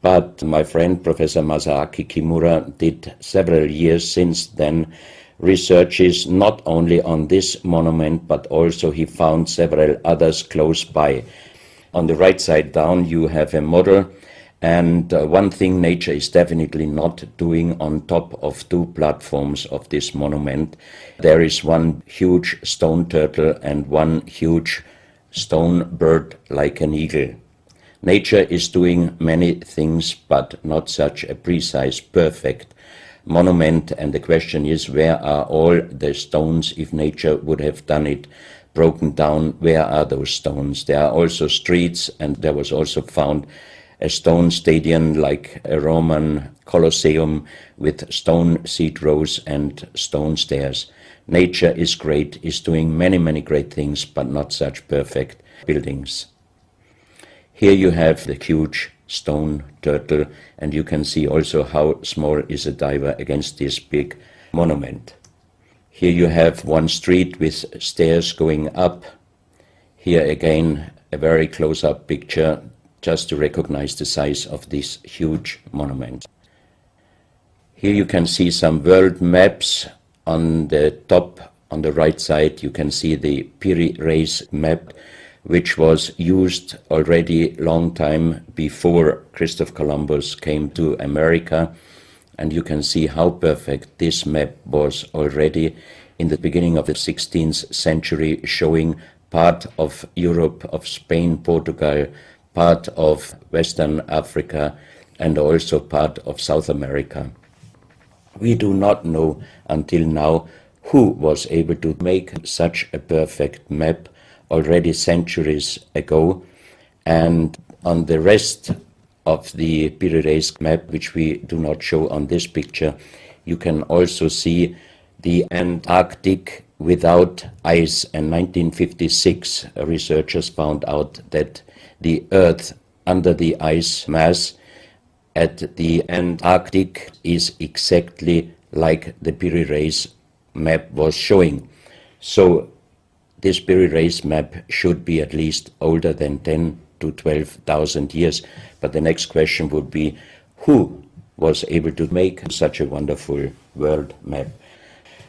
But my friend Professor Masaaki Kimura did several years since then researches not only on this monument, but also he found several others close by. On the right side down you have a model, and one thing nature is definitely not doing on top of two platforms of this monument. There is one huge stone turtle and one huge stone bird like an eagle. Nature is doing many things, but not such a precise, perfect monument, and the question is, where are all the stones? If nature would have done it broken down, where are those stones? There are also streets, and there was also found a stone stadium like a Roman Colosseum with stone seat rows and stone stairs. Nature is great, is doing many, many great things, but not such perfect buildings. Here you have the huge stone turtle, and you can see also how small is a diver against this big monument. Here you have one street with stairs going up. Here again a very close-up picture just to recognize the size of this huge monument. Here you can see some world maps. On the top, on the right side, you can see the Piri Reis map, which was used already long time before Christopher Columbus came to America. And you can see how perfect this map was already in the beginning of the 16th century, showing part of Europe, of Spain, Portugal, part of Western Africa, and also part of South America. We do not know until now who was able to make such a perfect map already centuries ago, and on the rest of the Piri Reis map, which we do not show on this picture, you can also see the Antarctic without ice. In 1956, researchers found out that the Earth under the ice mass at the Antarctic is exactly like the Piri Reis map was showing. So this Piri Reis map should be at least older than 10 to 12,000 years. But the next question would be, who was able to make such a wonderful world map?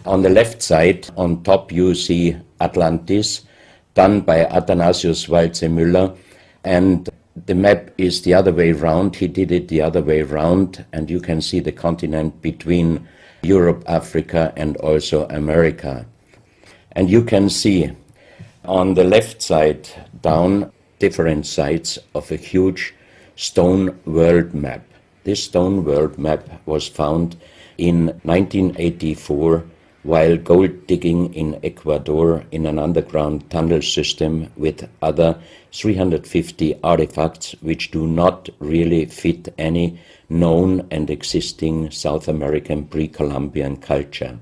On the left side, on top, you see Atlantis, done by Athanasius Waldseemüller, and the map is the other way round. He did it the other way round, and you can see the continent between Europe, Africa, and also America. And you can see on the left side down different sides of a huge stone world map. This stone world map was found in 1984 while gold digging in Ecuador in an underground tunnel system with other 350 artifacts which do not really fit any known and existing South American pre-Columbian culture.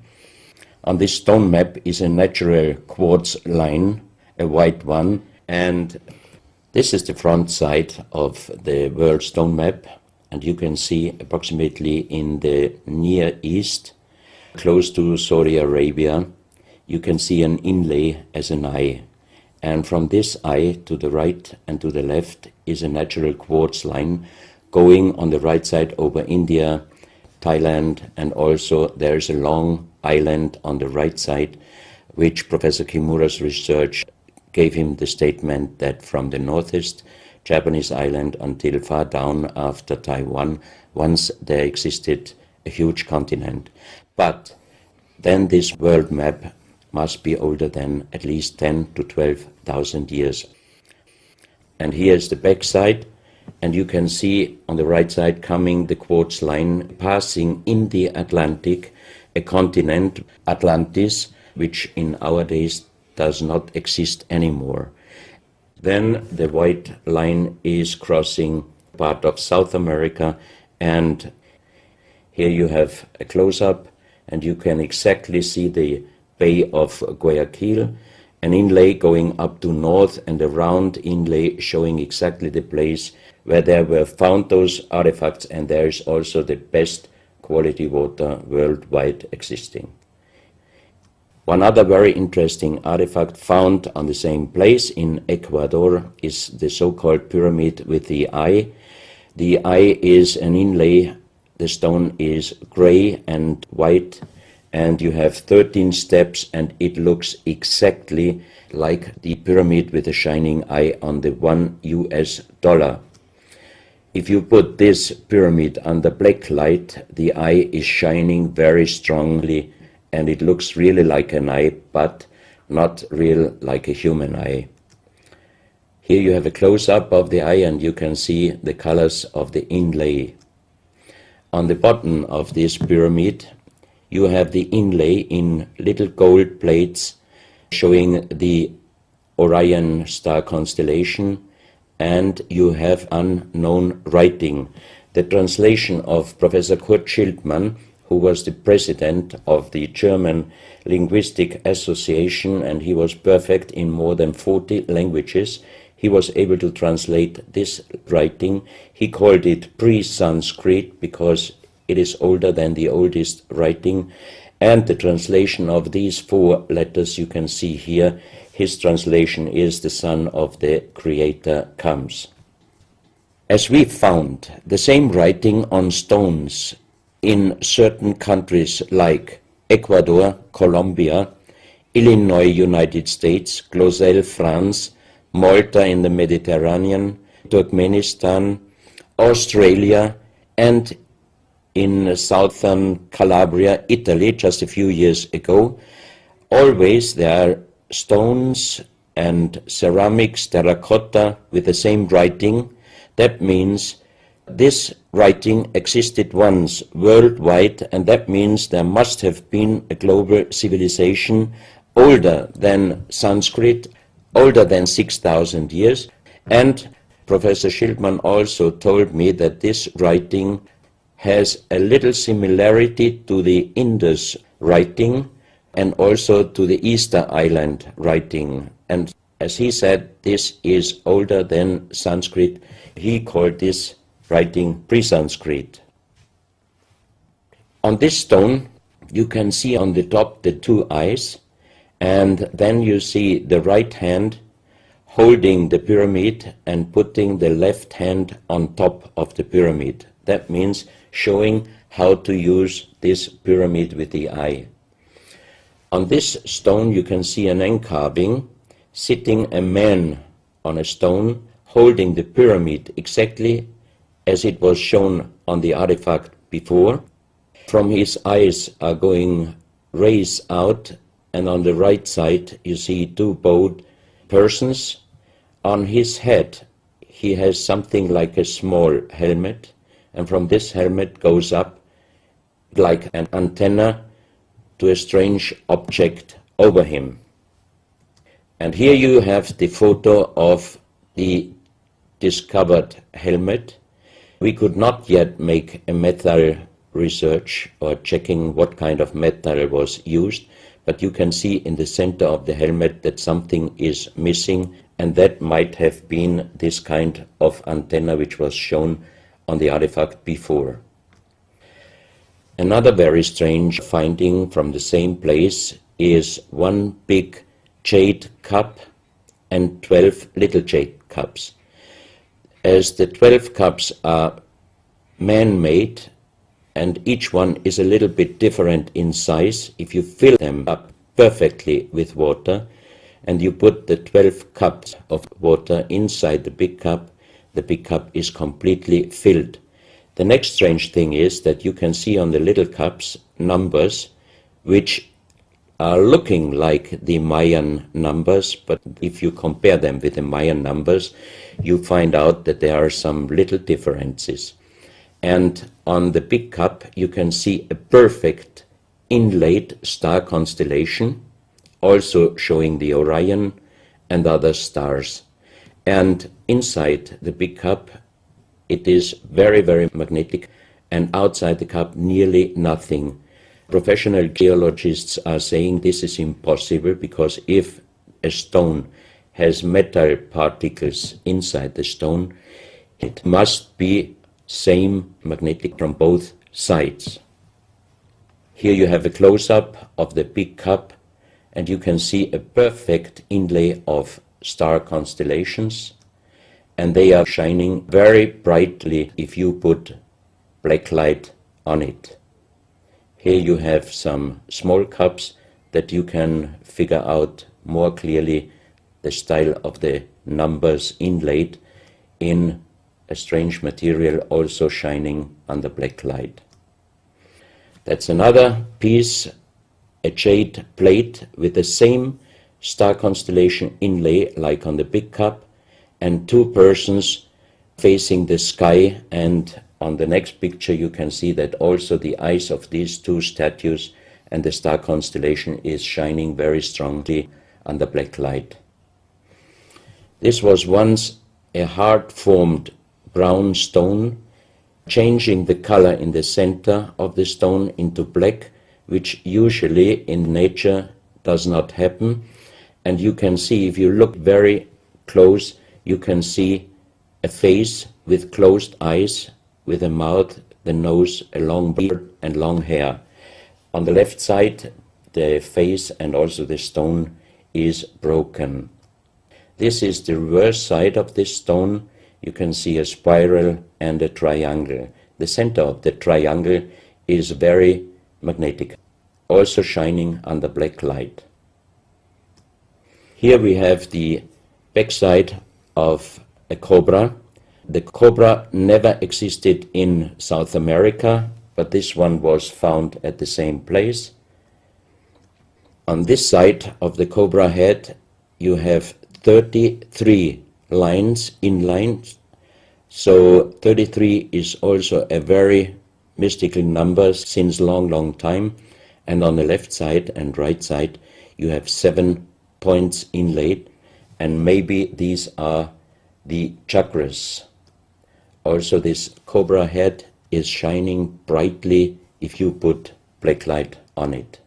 On this stone map is a natural quartz line, a white one, and this is the front side of the world stone map, and you can see approximately in the Near East, close to Saudi Arabia, you can see an inlay as an eye. And from this eye to the right and to the left is a natural quartz line going on the right side over India, Thailand, and also there is a long island on the right side, which Professor Kimura's research gave him the statement that from the northeast Japanese island until far down after Taiwan, once there existed a huge continent. But then this world map must be older than at least 10 to 12,000 years. And here is the back side, and you can see on the right side coming the quartz line passing in the Atlantic, a continent, Atlantis, which in our days does not exist anymore. Then the white line is crossing part of South America, and here you have a close-up, and you can exactly see the Bay of Guayaquil, an inlay going up to north, and a round inlay showing exactly the place where there were found those artifacts, and there is also the best quality water worldwide existing. One other very interesting artifact found on the same place in Ecuador is the so-called pyramid with the eye. The eye is an inlay, the stone is gray and white, and you have 13 steps, and it looks exactly like the pyramid with a shining eye on the $1. If you put this pyramid under black light, the eye is shining very strongly, and it looks really like an eye, but not real like a human eye. Here you have a close-up of the eye, and you can see the colors of the inlay. On the bottom of this pyramid, you have the inlay in little gold plates showing the Orion star constellation, and you have unknown writing. The translation of Professor Kurt Schildmann, who was the president of the German Linguistic Association, and he was perfect in more than 40 languages. He was able to translate this writing. He called it pre-Sanskrit because it is older than the oldest writing, and the translation of these 4 letters you can see here. His translation is "the Son of the Creator comes." As we found the same writing on stones in certain countries like Ecuador, Colombia, Illinois, United States, Clausel, France, Malta in the Mediterranean, Turkmenistan, Australia, and in southern Calabria, Italy, just a few years ago. Always there are stones and ceramics, terracotta, with the same writing. That means this writing existed once worldwide, and that means there must have been a global civilization older than Sanskrit, older than 6,000 years. And Professor Schildmann also told me that this writing has a little similarity to the Indus writing and also to the Easter Island writing. And as he said, this is older than Sanskrit. He called this writing pre-Sanskrit. On this stone, you can see on the top the 2 eyes, and then you see the right hand holding the pyramid and putting the left hand on top of the pyramid. That means showing how to use this pyramid with the eye. On this stone you can see an encarving, sitting a man on a stone holding the pyramid exactly as it was shown on the artifact before. From his eyes are going rays out, and on the right side you see 2 bowed persons. On his head he has something like a small helmet, and from this helmet goes up like an antenna to a strange object over him. And here you have the photo of the discovered helmet. We could not yet make a metal research or checking what kind of metal was used, but you can see in the center of the helmet that something is missing, and that might have been this kind of antenna which was shown on the artifact before. Another very strange finding from the same place is 1 big jade cup and 12 little jade cups. As the 12 cups are man-made and each one is a little bit different in size, if you fill them up perfectly with water and you put the 12 cups of water inside the big cup is completely filled. The next strange thing is that you can see on the little cups numbers which are looking like the Mayan numbers, but if you compare them with the Mayan numbers, you find out that there are some little differences. And on the big cup you can see a perfect inlaid star constellation, also showing the Orion and other stars. And inside the big cup it is very, very magnetic, and outside the cup nearly nothing. Professional geologists are saying this is impossible, because if a stone has metal particles inside the stone, it must be same magnetic from both sides. Here you have a close-up of the big cup, and you can see a perfect inlay of star constellations. and they are shining very brightly if you put black light on it. Here you have some small cups that you can figure out more clearly the style of the numbers inlaid in a strange material also shining under black light. That's another piece, a jade plate with the same star constellation inlay like on the big cup, and two persons facing the sky, and on the next picture you can see that also the eyes of these two statues and the star constellation is shining very strongly under black light. This was once a hard-formed brown stone, changing the color in the center of the stone into black, which usually in nature does not happen. And you can see, if you look very close, you can see a face with closed eyes, with a mouth, the nose, a long beard and long hair. On the left side, the face and also the stone is broken. This is the reverse side of this stone. You can see a spiral and a triangle. The center of the triangle is very magnetic, also shining under black light. Here we have the backside of a cobra. The cobra never existed in South America, but this one was found at the same place. On this side of the cobra head you have 33 lines in lines. So 33 is also a very mystical number since long time. And on the left side and right side you have 7 points inlaid, and maybe these are the chakras. Also this cobra head is shining brightly if you put black light on it.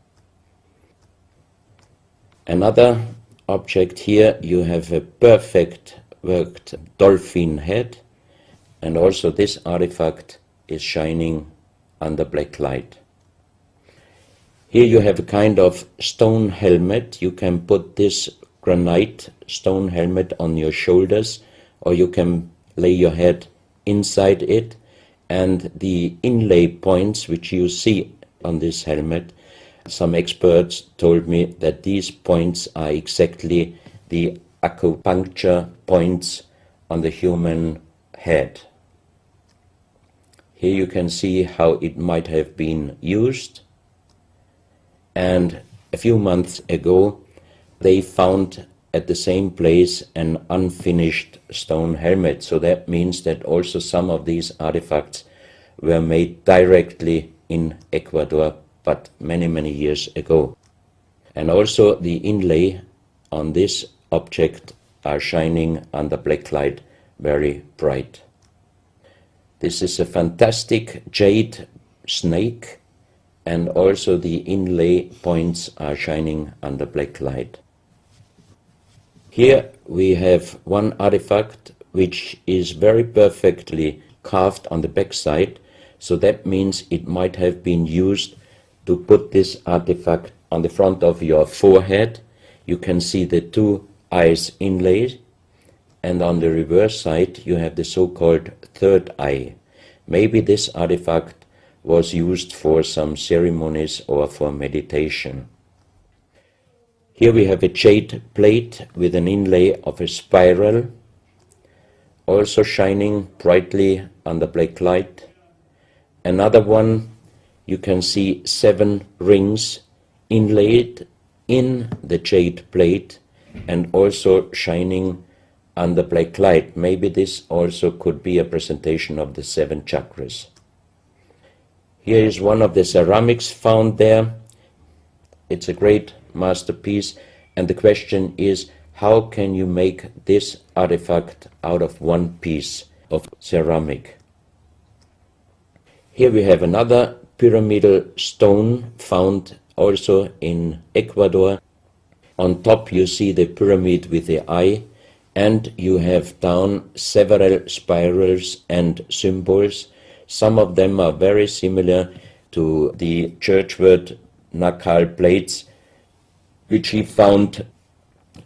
Another object here, you have a perfect worked dolphin head, and also this artifact is shining under black light. Here you have a kind of stone helmet. You can put this granite stone helmet on your shoulders, or you can lay your head inside it, and the inlay points which you see on this helmet, some experts told me that these points are exactly the acupuncture points on the human head. Here you can see how it might have been used, and a few months ago they found at the same place an unfinished stone helmet. So that means that also some of these artifacts were made directly in Ecuador, but many years ago. And also the inlay on this object are shining under black light very bright. This is a fantastic jade snake, and also the inlay points are shining under black light. Here we have one artifact which is very perfectly carved on the back side, so that means it might have been used to put this artifact on the front of your forehead. You can see the two eyes inlaid, and on the reverse side you have the so-called third eye. Maybe this artifact was used for some ceremonies or for meditation. Here we have a jade plate with an inlay of a spiral, also shining brightly under black light. Another one, you can see 7 rings inlaid in the jade plate and also shining under black light. Maybe this also could be a presentation of the 7 chakras. Here is one of the ceramics found there. It's a great masterpiece, and the question is, how can you make this artifact out of one piece of ceramic? Here we have another pyramidal stone found also in Ecuador. On top you see the pyramid with the eye, and you have down several spirals and symbols. Some of them are very similar to the churchward Nakal plates, which he found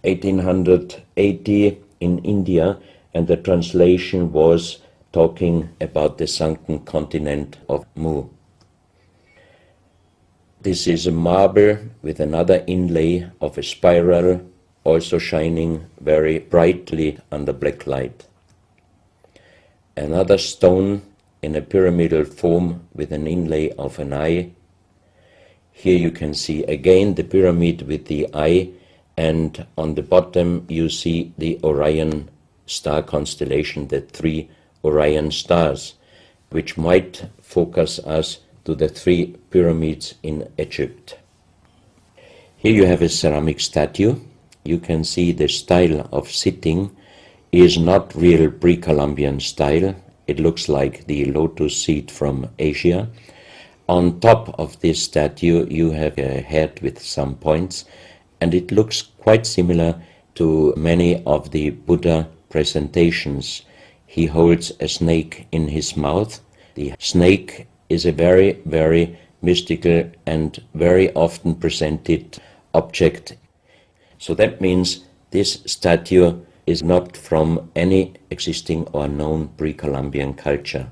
1880 in India, and the translation was talking about the sunken continent of Mu. This is a marble with another inlay of a spiral, also shining very brightly under black light. Another stone in a pyramidal form with an inlay of an eye. Here you can see again the pyramid with the eye, and on the bottom you see the Orion star constellation, the 3 Orion stars, which might focus us to the 3 pyramids in Egypt. Here you have a ceramic statue. You can see the style of sitting is not real pre-Columbian style. It looks like the lotus seat from Asia. On top of this statue you have a head with some points, and it looks quite similar to many of the Buddha presentations. He holds a snake in his mouth. The snake is a very, very mystical and very often presented object. So that means this statue is not from any existing or known pre-Columbian culture.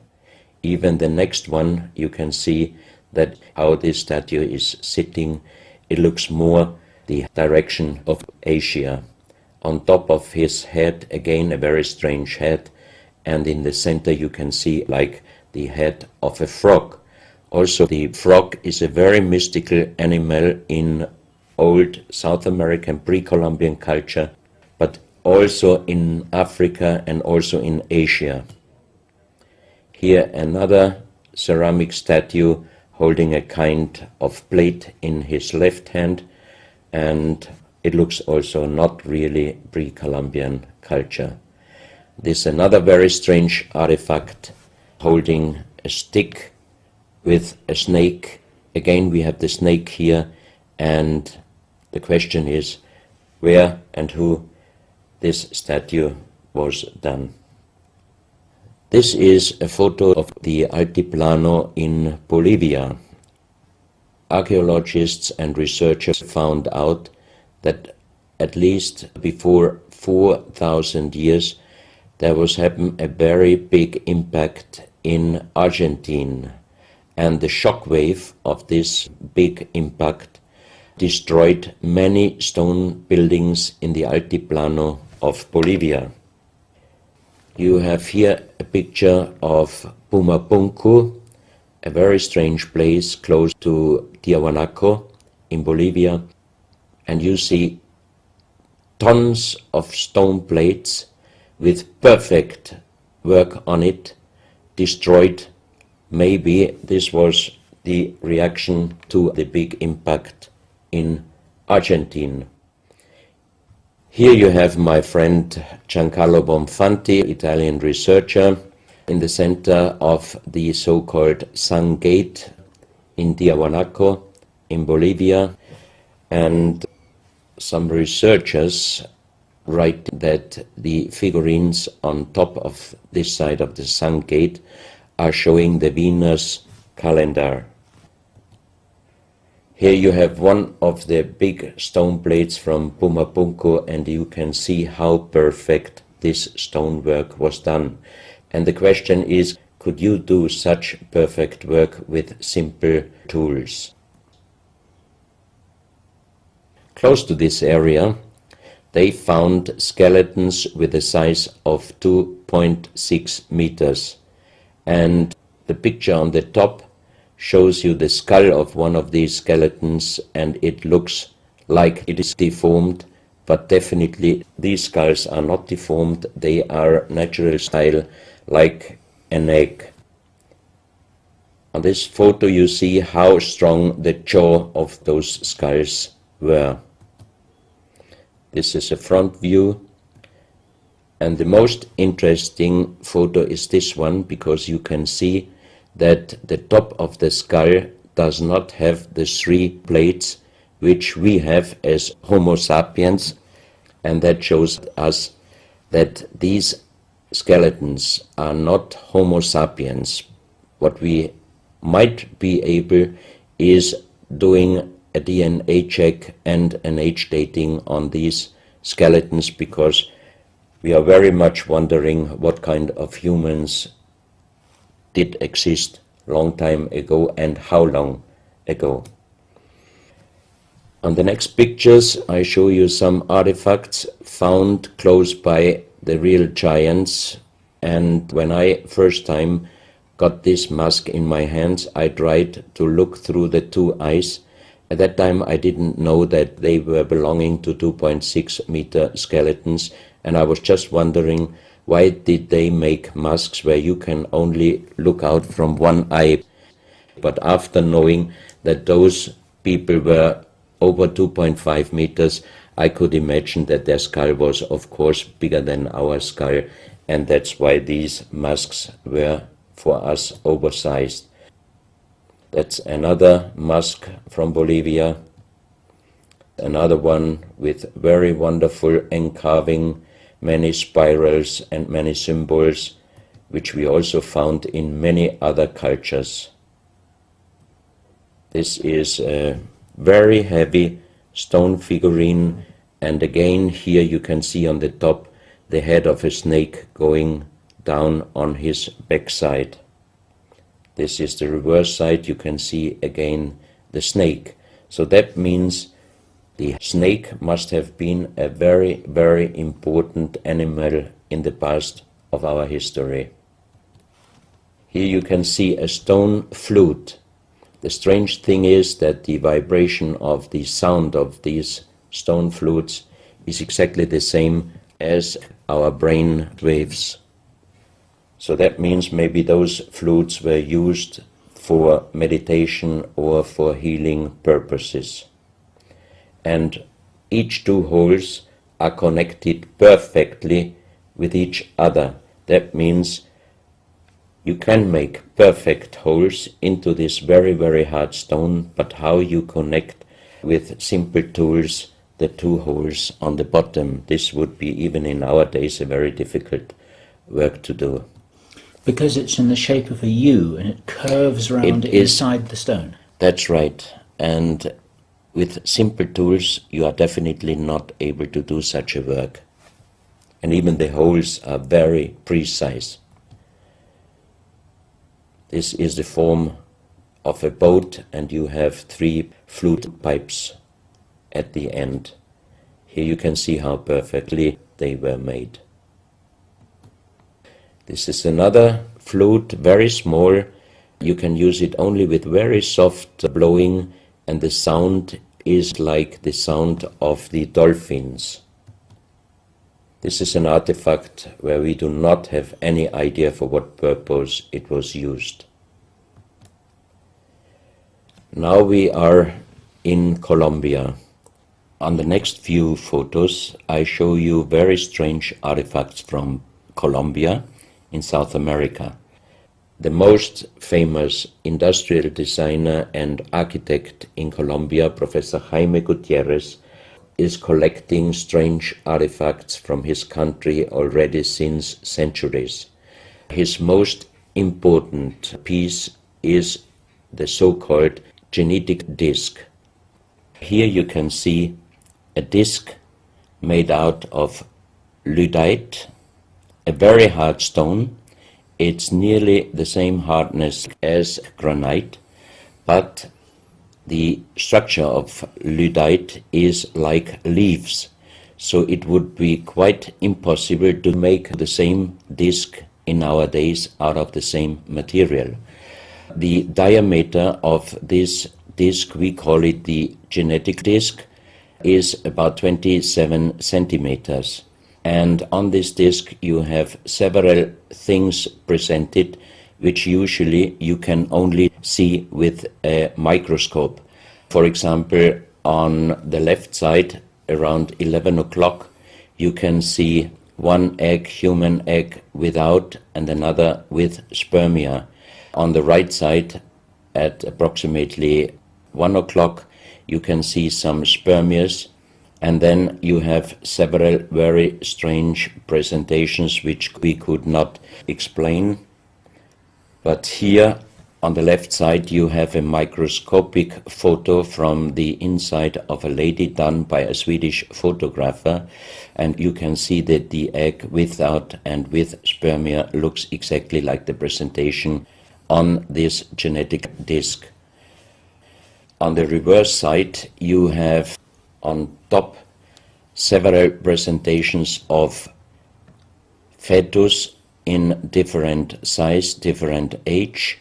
Even the next one, you can see that how this statue is sitting, it looks more the direction of Asia. On top of his head, again a very strange head, and in the center you can see like the head of a frog. Also, the frog is a very mystical animal in old South American pre-Columbian culture, but also in Africa and also in Asia. Here another ceramic statue holding a kind of plate in his left hand, and it looks also not really pre-Columbian culture. This is another very strange artifact holding a stick with a snake. Again we have the snake here, and the question is where and who this statue was done. This is a photo of the Altiplano in Bolivia. Archaeologists and researchers found out that at least before 4,000 years there was happened a very big impact in Argentina, and the shock wave of this big impact destroyed many stone buildings in the Altiplano of Bolivia. You have here a picture of Pumapunku, a very strange place close to Tiahuanaco in Bolivia, and you see tons of stone plates with perfect work on it destroyed. Maybe this was the reaction to the big impact in Argentina. Here you have my friend Giancarlo Bonfanti, Italian researcher, in the center of the so-called Sun Gate in Tiahuanaco in Bolivia, and some researchers write that the figurines on top of this side of the Sun Gate are showing the Venus calendar. Here you have one of the big stone plates from Pumapunku, and you can see how perfect this stonework was done. And the question is, could you do such perfect work with simple tools? Close to this area, they found skeletons with a size of 2.6 meters. And the picture on the top shows you the skull of one of these skeletons, and it looks like it is deformed, but definitely these skulls are not deformed. They are natural style, like an egg. On this photo you see how strong the jaw of those skulls were. This is a front view, and the most interesting photo is this one, because you can see that the top of the skull does not have the 3 plates which we have as Homo sapiens, and that shows us that these skeletons are not Homo sapiens. What we might be able is doing a DNA check and an age dating on these skeletons, because We are very much wondering what kind of humans did exist long time ago and how long ago. On the next pictures I show you some artifacts found close by the real giants, and when I first time got this mask in my hands I tried to look through the two eyes. At that time I didn't know that they were belonging to 2.6 meter skeletons, and I was just wondering why did they make masks where you can only look out from one eye. But after knowing that those people were over 2.5 meters, I could imagine that their skull was of course bigger than our skull, and that's why these masks were for us oversized. That's another mask from Bolivia, another one with very wonderful encarving, many spirals and many symbols, which we also found in many other cultures. This is a very heavy stone figurine, and again here you can see on the top the head of a snake going down on his backside. This is the reverse side, you can see again the snake. So that means the snake must have been a very, very important animal in the past of our history. Here you can see a stone flute. The strange thing is that the vibration of the sound of these stone flutes is exactly the same as our brain waves. So that means maybe those flutes were used for meditation or for healing purposes. And each two holes are connected perfectly with each other. That means you can make perfect holes into this very, very hard stone, but how you connect with simple tools the two holes on the bottom, this would be even in our days a very difficult work to do. Because it's in the shape of a U and it curves around inside the stone. That's right. And with simple tools you are definitely not able to do such a work. And even the holes are very precise. This is the form of a boat, and you have 3 flute pipes at the end. Here you can see how perfectly they were made. This is another flute, very small. You can use it only with very soft blowing, and the sound is like the sound of the dolphins. This is an artifact where we do not have any idea for what purpose it was used. Now we are in Colombia. On the next few photos I show you very strange artifacts from Colombia in South America. The most famous industrial designer and architect in Colombia, Professor Jaime Gutierrez, is collecting strange artifacts from his country already since centuries. His most important piece is the so-called genetic disc. Here you can see a disc made out of lydite, a very hard stone. It's nearly the same hardness as granite, but the structure of lydite is like leaves, so it would be quite impossible to make the same disc in our days out of the same material. The diameter of this disc, we call it the genetic disc, is about 27 centimeters. And on this disc you have several things presented which usually you can only see with a microscope. For example, on the left side, around 11 o'clock, you can see one egg, human egg, without, and another with spermia. On the right side, at approximately 1 o'clock, you can see some spermias, and then you have several very strange presentations which we could not explain. But here On the left side you have a microscopic photo from the inside of a lady done by a Swedish photographer, and you can see that the egg without and with spermia looks exactly like the presentation on this genetic disc. On the reverse side you have on top several presentations of fetus in different size, different age,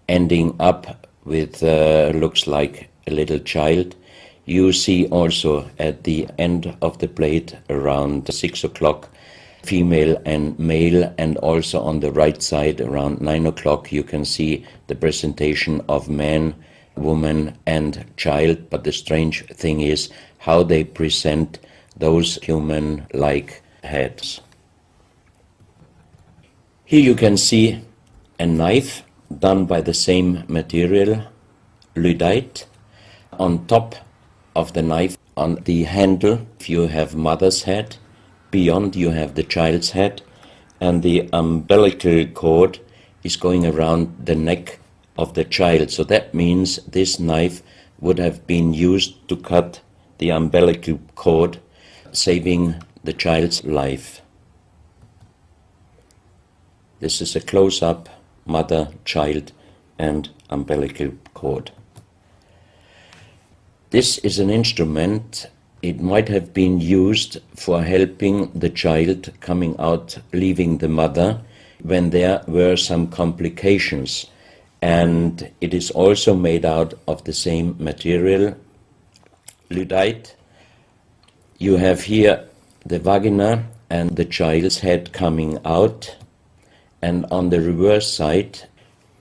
ending up with looks like a little child. You see also at the end of the plate around 6 o'clock female and male, and also on the right side around 9 o'clock you can see the presentation of man, woman and child. But the strange thing is how they present those human-like heads. Here you can see a knife done by the same material, Lydite. On top of the knife, on the handle, you have mother's head, beyond you have the child's head, and the umbilical cord is going around the neck of the child. So that means this knife would have been used to cut the umbilical cord, saving the child's life. This is a close-up mother, child and umbilical cord. This is an instrument. It might have been used for helping the child coming out, leaving the mother, when there were some complications. And it is also made out of the same material, Lydite. You have here the vagina and the child's head coming out. And on the reverse side,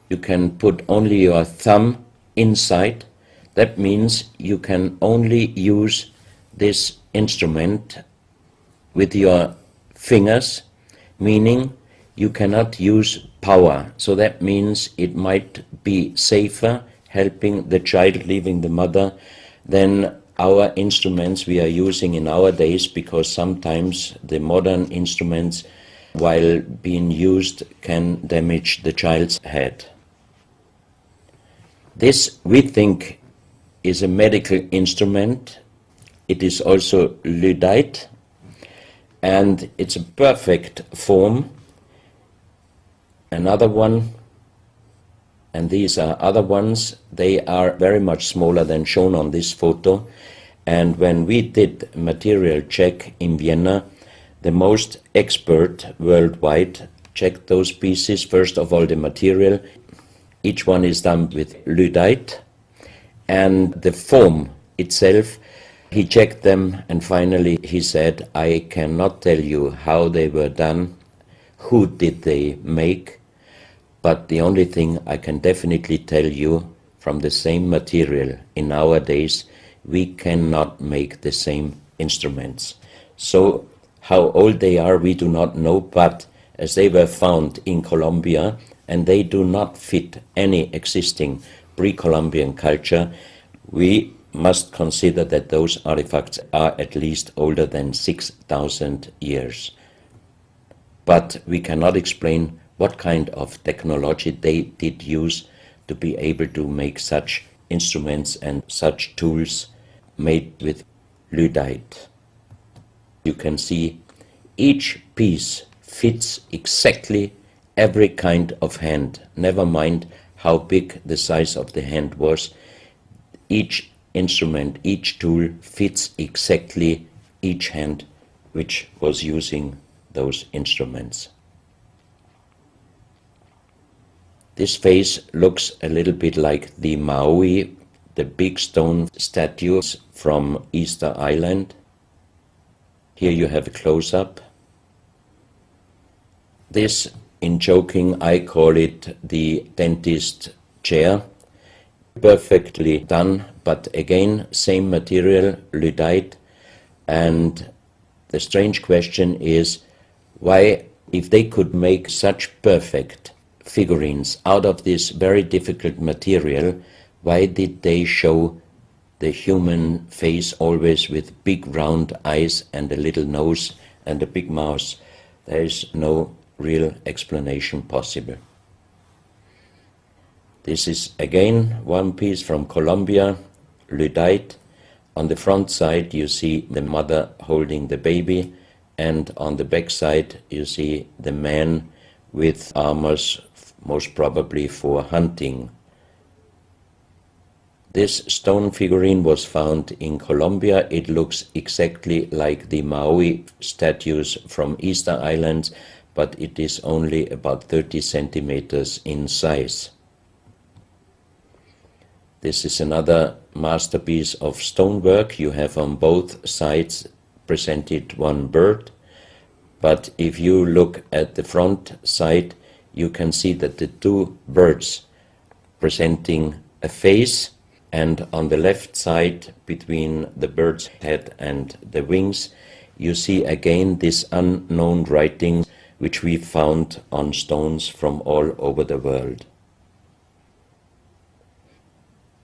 you can put only your thumb inside. That means you can only use this instrument with your fingers, meaning you cannot use power. So that means it might be safer helping the child leaving the mother than our instruments we are using in our days, because sometimes the modern instruments, while being used, can damage the child's head. This, we think, is a medical instrument. It is also Lydite, and it's a perfect form. Another one, and these are other ones, they are very much smaller than shown on this photo. And when we did a material check in Vienna, the most expert worldwide checked those pieces. First of all, the material. Each one is done with Lydite, and the form itself, he checked them, and finally he said, I cannot tell you how they were done, who did they make, but the only thing I can definitely tell you, from the same material in our days, we cannot make the same instruments. So how old they are, we do not know, but as they were found in Colombia and they do not fit any existing pre-Columbian culture, we must consider that those artifacts are at least older than 6,000 years. But we cannot explain what kind of technology they did use to be able to make such instruments and such tools made with Lydite. You can see each piece fits exactly every kind of hand, never mind how big the size of the hand was. Each instrument, each tool fits exactly each hand which was using those instruments. This face looks a little bit like the Maui, the big stone statues from Easter Island. Here you have a close-up. This, in joking, I call it the dentist chair. Perfectly done, but again, same material, Lydite. And the strange question is, why, if they could make such perfect figurines out of this very difficult material, why did they show the human face always with big round eyes and a little nose and a big mouth? There is no real explanation possible. This is again one piece from Colombia, Lydite. On the front side you see the mother holding the baby, and on the back side you see the man with armors, most probably for hunting. This stone figurine was found in Colombia. It looks exactly like the Maui statues from Easter Islands, but it is only about 30 centimeters in size. This is another masterpiece of stonework. You have on both sides presented one bird, but if you look at the front side, you can see that the two birds presenting a face, and on the left side, between the bird's head and the wings, you see again this unknown writing which we found on stones from all over the world.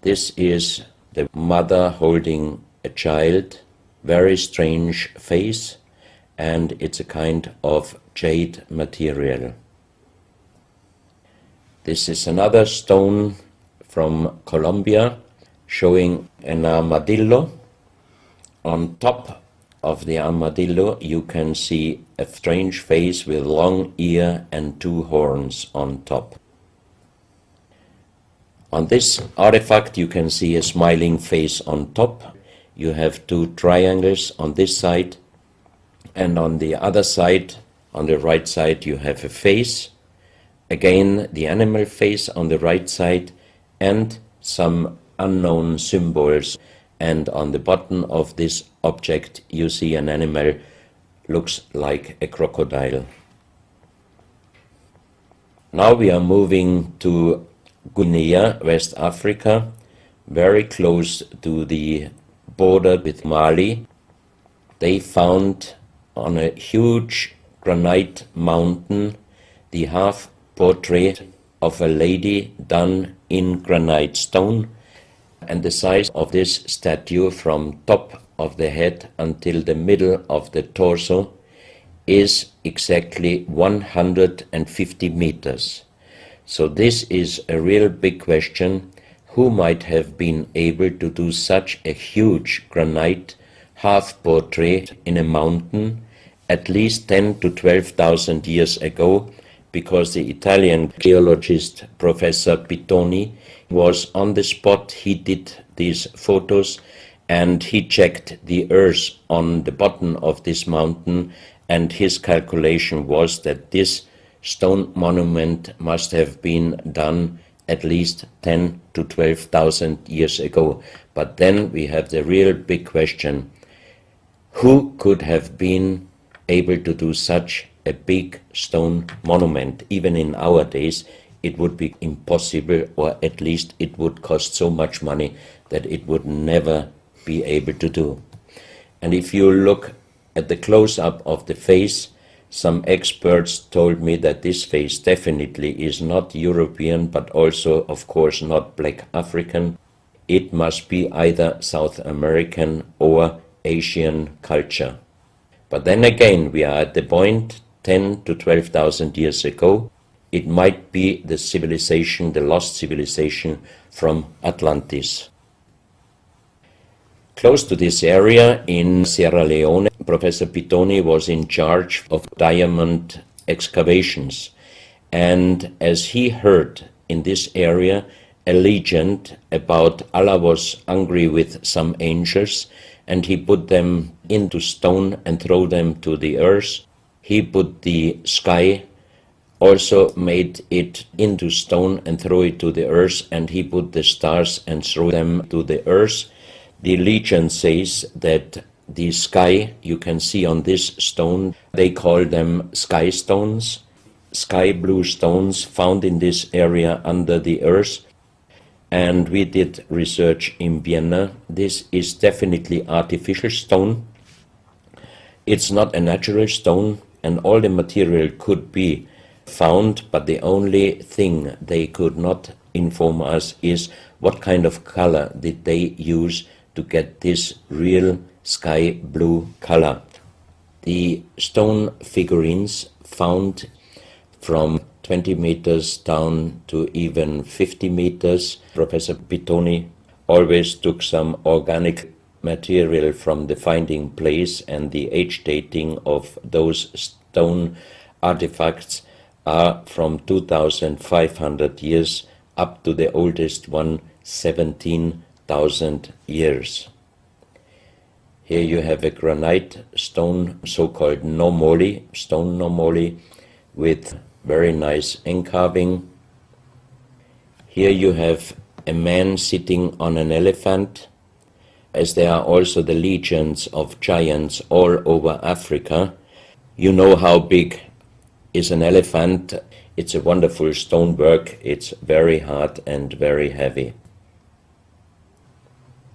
This is the mother holding a child, very strange face, and it's a kind of jade material. This is another stone from Colombia, showing an armadillo. On top of the armadillo you can see a strange face with long ear and two horns on top. On this artifact you can see a smiling face on top. You have two triangles on this side, and on the other side, on the right side, you have a face. Again, the animal face on the right side, and some unknown symbols. And on the bottom of this object you see an animal, looks like a crocodile. Now we are moving to Guinea, West Africa, very close to the border with Mali. They found on a huge granite mountain the half portrait of a lady done in granite stone, and the size of this statue from top of the head until the middle of the torso is exactly 150 meters. So this is a real big question. Who might have been able to do such a huge granite half portrait in a mountain at least 10 to 12,000 years ago? Because the Italian geologist Professor Pittoni was on the spot. He did these photos and he checked the earth on the bottom of this mountain, and his calculation was that this stone monument must have been done at least 10 to 12,000 years ago. But then we have the real big question: who could have been able to do such a big stone monument? Even in our days it would be impossible, or at least it would cost so much money that it would never be able to do. And if you look at the close-up of the face, some experts told me that this face definitely is not European, but also, of course, not black African. It must be either South American or Asian culture. But then again, we are at the point 10 to 12,000 years ago. It might be the civilization, the lost civilization from Atlantis. Close to this area in Sierra Leone, Professor Pittoni was in charge of diamond excavations. And as he heard in this area a legend about Allah was angry with some angels, and he put them into stone and throw them to the earth. He put the sky, also made it into stone and throw it to the earth, and he put the stars and throw them to the earth. The legend says that the sky you can see on this stone, they call them sky stones, sky blue stones found in this area under the earth. And we did research in Vienna. This is definitely artificial stone. It's not a natural stone, and all the material could be found, but the only thing they could not inform us is what kind of color did they use to get this real sky blue color. The stone figurines found from 20 meters down to even 50 meters. Professor Pittoni always took some organic material from the finding place, and the age dating of those stone artifacts are from 2,500 years up to the oldest one, 17,000 years. Here you have a granite stone, so-called nomoli, stone nomoli, with very nice encarving. Here you have a man sitting on an elephant, as there are also the legions of giants all over Africa. You know how big is an elephant. It's a wonderful stonework. It's very hard and very heavy.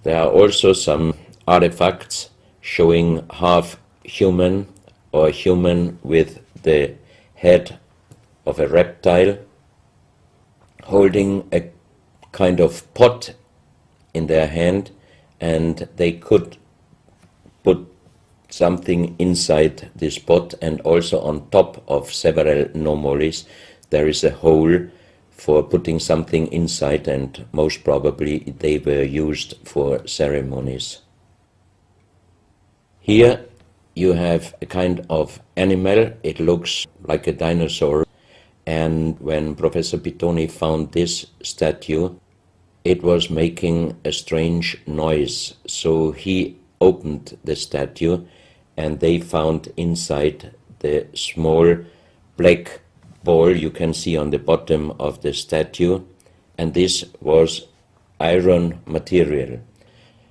There are also some artifacts showing half human or human with the head of a reptile, holding a kind of pot in their hand, and they could put something inside this pot, and also on top of several nomolis there is a hole for putting something inside, and most probably they were used for ceremonies. Here you have a kind of animal. It looks like a dinosaur, and when Professor Pittoni found this statue, it was making a strange noise, so he opened the statue and they found inside the small black ball you can see on the bottom of the statue, and this was iron material.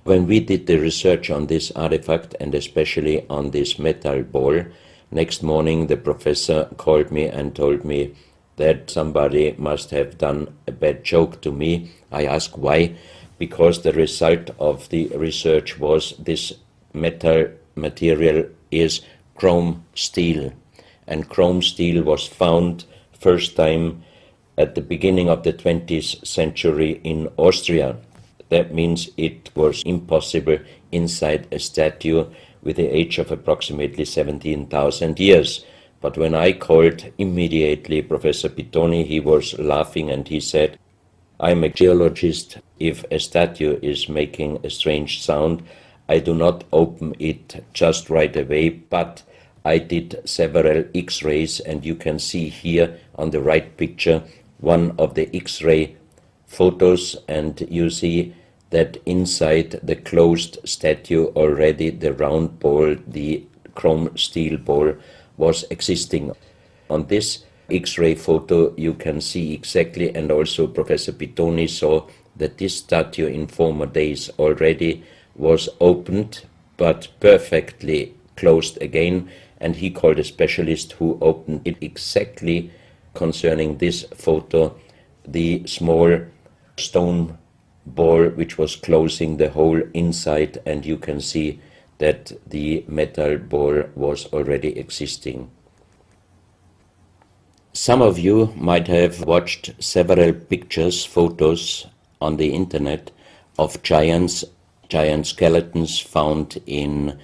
When we did the research on this artifact, and especially on this metal ball, next morning the professor called me and told me that somebody must have done a bad joke to me. I asked why, because the result of the research was this metal material is chrome steel, and chrome steel was found first time at the beginning of the 20th century in Austria. That means it was impossible inside a statue with the age of approximately 17,000 years. But when I called immediately Professor Pittoni, he was laughing and he said, "I'm a geologist. If a statue is making a strange sound, I do not open it just right away, but I did several X-rays, and you can see here on the right picture one of the X-ray photos, and you see that inside the closed statue already the round ball, the chrome steel ball, was existing. On this X-ray photo you can see exactly, and also Professor Pittoni saw that this statue in former days already was opened but perfectly closed again, and he called a specialist who opened it exactly concerning this photo, the small stone ball which was closing the hole inside, and you can see that the metal ball was already existing. Some of you might have watched several pictures, photos on the internet of giant skeletons found in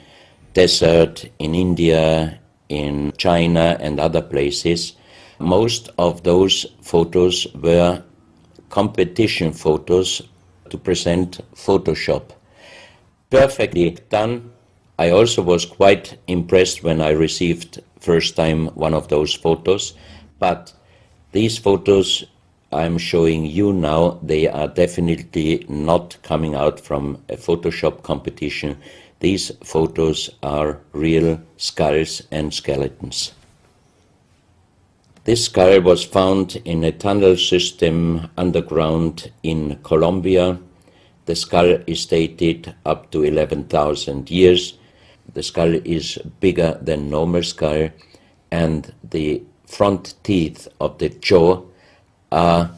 desert, in India, in China and other places. Most of those photos were competition photos to present Photoshop. Perfectly done. I also was quite impressed when I received first time one of those photos, but these photos I'm showing you now, they are definitely not coming out from a Photoshop competition. These photos are real skulls and skeletons. This skull was found in a tunnel system underground in Colombia. The skull is dated up to 11,000 years. The skull is bigger than normal skull, and the front teeth of the jaw are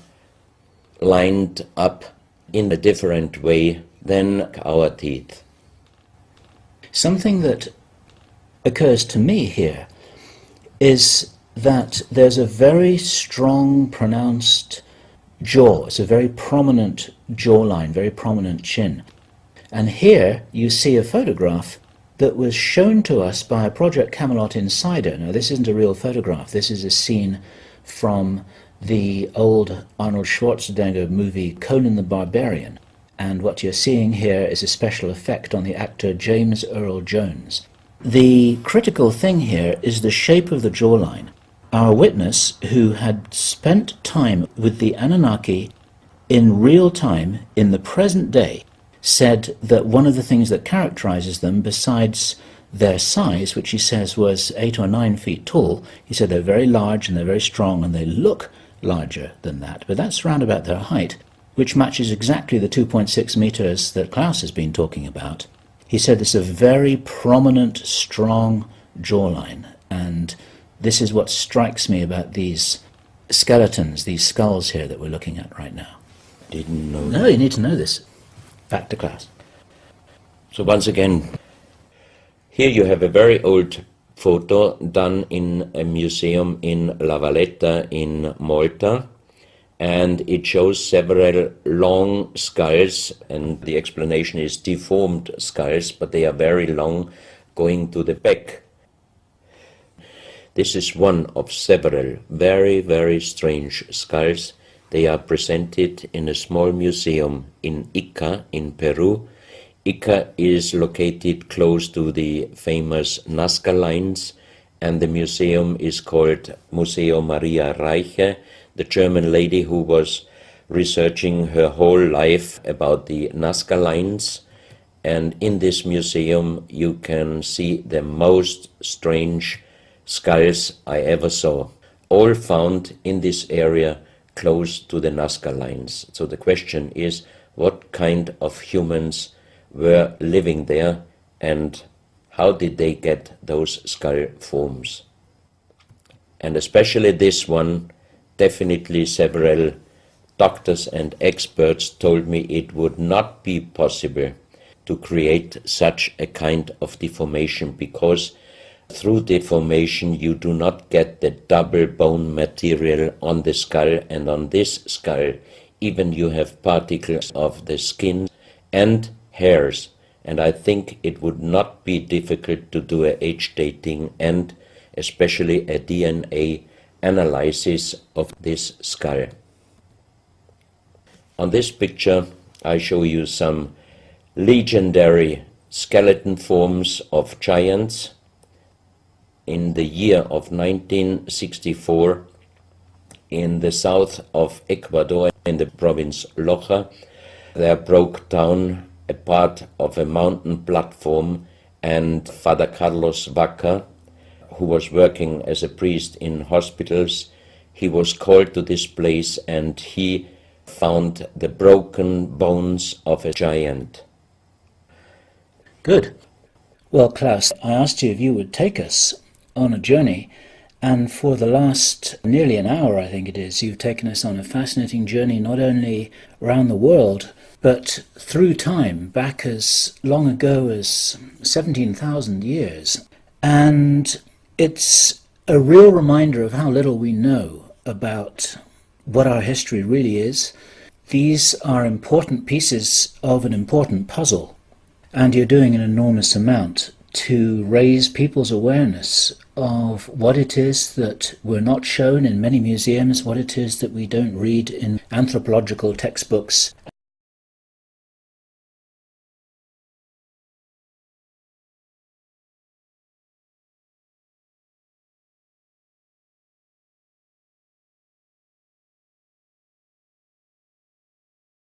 lined up in a different way than our teeth. Something that occurs to me here is that there's a very strong, pronounced jaw. It's a very prominent jawline, very prominent chin. And here you see a photograph that was shown to us by a Project Camelot insider. Now, this isn't a real photograph. This is a scene from the old Arnold Schwarzenegger movie Conan the Barbarian. And what you're seeing here is a special effect on the actor James Earl Jones. The critical thing here is the shape of the jawline. Our witness, who had spent time with the Anunnaki in real time, in the present day, said that one of the things that characterizes them, besides their size, which he says was 8 or 9 feet tall, he said they're very large and they're very strong and they look larger than that. But that's round about their height, which matches exactly the 2.6 meters that Klaus has been talking about. He said this is a very prominent, strong jawline, and this is what strikes me about these skeletons, these skulls here that we're looking at right now. Didn't know. No, you need to know this. Back to Klaus. So once again, here you have a very old photo done in a museum in La Valletta in Malta, and it shows several long skulls, and the explanation is deformed skulls, but they are very long, going to the back. This is one of several very, very strange skulls. They are presented in a small museum in Ica in Peru. Ica is located close to the famous Nazca lines, and the museum is called Museo Maria Reiche, the German lady who was researching her whole life about the Nazca lines. And in this museum you can see the most strange skulls I ever saw, all found in this area close to the Nazca lines. So the question is, what kind of humans were living there and how did they get those skull forms? And especially this one, definitely several doctors and experts told me it would not be possible to create such a kind of deformation, because through deformation you do not get the double bone material on the skull, and on this skull even you have particles of the skin and hairs, and I think it would not be difficult to do a age dating and especially a DNA analysis of this skull. On this picture I show you some legendary skeleton forms of giants. In the year of 1964, in the south of Ecuador, in the province Loja, there broke down a part of a mountain platform, and Father Carlos Vaca, who was working as a priest in hospitals, he was called to this place and he found the broken bones of a giant. Good. Well, Klaus, I asked you if you would take us on a journey, and for the last nearly an hour, I think it is, you've taken us on a fascinating journey, not only around the world, but through time, back as long ago as 17,000 years. And it's a real reminder of how little we know about what our history really is. These are important pieces of an important puzzle, and you're doing an enormous amount to raise people's awareness of what it is that we're not shown in many museums, what it is that we don't read in anthropological textbooks,